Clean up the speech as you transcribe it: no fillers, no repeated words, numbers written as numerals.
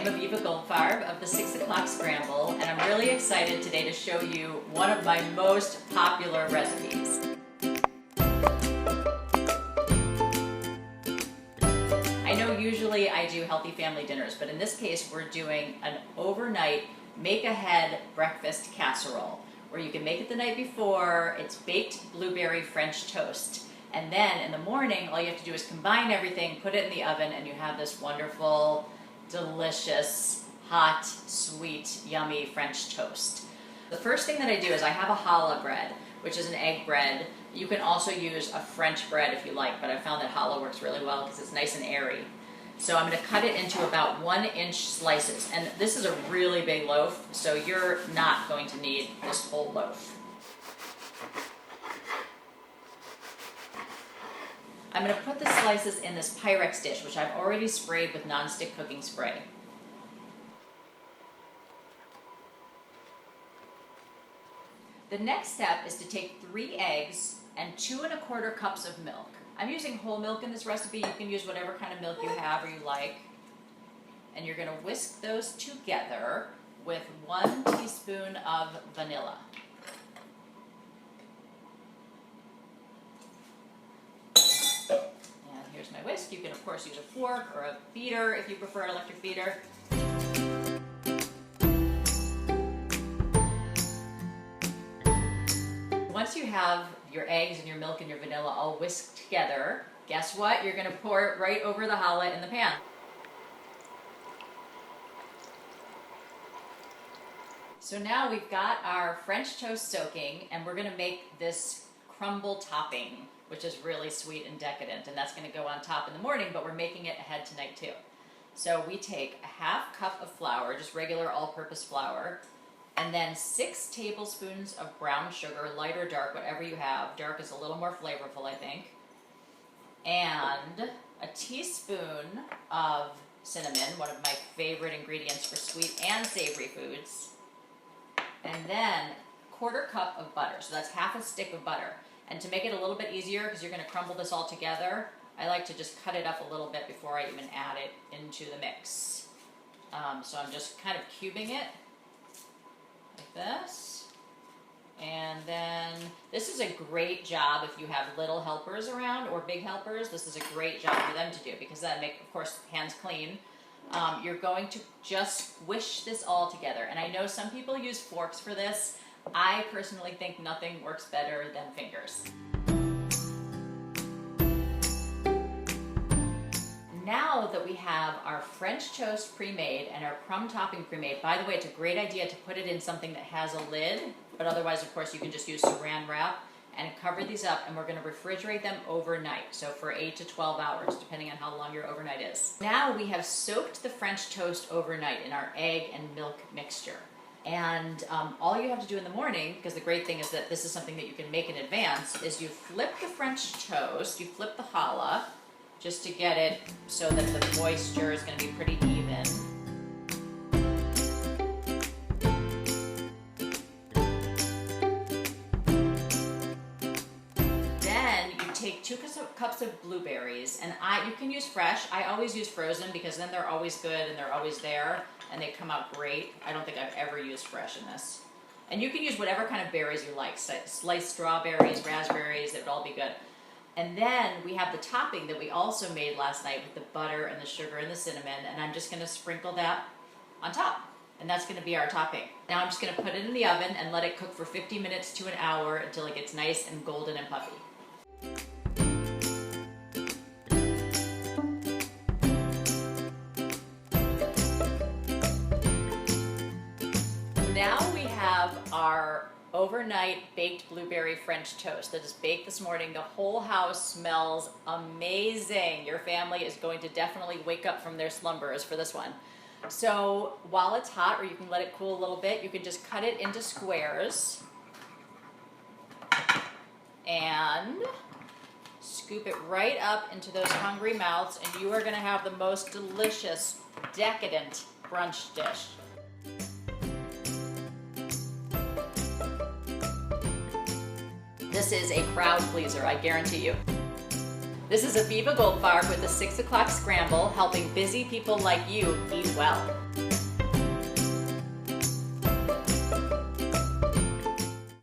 I'm Aviva Goldfarb of the 6 O'Clock Scramble, and I'm really excited today to show you one of my most popular recipes. I know usually I do healthy family dinners, but in this case we're doing an overnight make-ahead breakfast casserole, where you can make it the night before. It's baked blueberry French toast. And then in the morning, all you have to do is combine everything, put it in the oven, and you have this wonderful, delicious, hot, sweet, yummy French toast. The first thing that I do is I have a challah bread, which is an egg bread. You can also use a French bread if you like, but I found that challah works really well because it's nice and airy. So I'm going to cut it into about 1-inch slices. And this is a really big loaf, so you're not going to need this whole loaf. I'm going to put the slices in this Pyrex dish, which I've already sprayed with nonstick cooking spray. The next step is to take 3 eggs and 2 1/4 cups of milk. I'm using whole milk in this recipe. You can use whatever kind of milk you have or you like. And you're going to whisk those together with 1 teaspoon of vanilla. Here's my whisk. You can of course use a fork or a beater if you prefer an electric beater. Once you have your eggs and your milk and your vanilla all whisked together, guess what? You're going to pour it right over the challah in the pan. So now we've got our French toast soaking, and we're going to make this crumble topping, which is really sweet and decadent, and that's going to go on top in the morning, but we're making it ahead tonight too. So we take a 1/2 cup of flour, just regular all-purpose flour, and then 6 tablespoons of brown sugar, light or dark, whatever you have. Dark is a little more flavorful, I think. And a teaspoon of cinnamon, one of my favorite ingredients for sweet and savory foods. And then 1/4 cup of butter, so that's 1/2 stick of butter. And to make it a little bit easier, because you're going to crumble this all together, I like to just cut it up a little bit before I even add it into the mix. So I'm just kind of cubing it like this. And then this is a great job if you have little helpers around or big helpers. This is a great job for them to do because that'll make, of course, hands clean. You're going to just squish this all together. And I know some people use forks for this. I personally think nothing works better than fingers. Now that we have our French toast pre-made and our crumb topping pre-made, by the way, it's a great idea to put it in something that has a lid, but otherwise, of course, you can just use saran wrap and cover these up, and we're going to refrigerate them overnight, so for 8 to 12 hours, depending on how long your overnight is. Now we have soaked the French toast overnight in our egg and milk mixture. And all you have to do in the morning, because the great thing is that this is something that you can make in advance, is you flip the French toast, you flip the challah, just to get it so that the moisture is going to be pretty even. Then you take 2 cups of blueberries, and you can use fresh. I always use frozen because then they're always good and they're always there. And they come out great. I don't think I've ever used fresh in this. And you can use whatever kind of berries you like. Sliced strawberries, raspberries, it would all be good. And then we have the topping that we also made last night with the butter and the sugar and the cinnamon, and I'm just going to sprinkle that on top. And that's going to be our topping. Now I'm just going to put it in the oven and let it cook for 50 minutes to an hour until it gets nice and golden and puffy. Now we have our overnight baked blueberry French toast that is baked this morning. The whole house smells amazing. Your family is going to definitely wake up from their slumbers for this one. So while it's hot, or you can let it cool a little bit, you can just cut it into squares and scoop it right up into those hungry mouths, and you are going to have the most delicious, decadent brunch dish. This is a crowd pleaser, I guarantee you. This is Aviva Goldfarb with the 6 O'Clock Scramble, helping busy people like you eat well.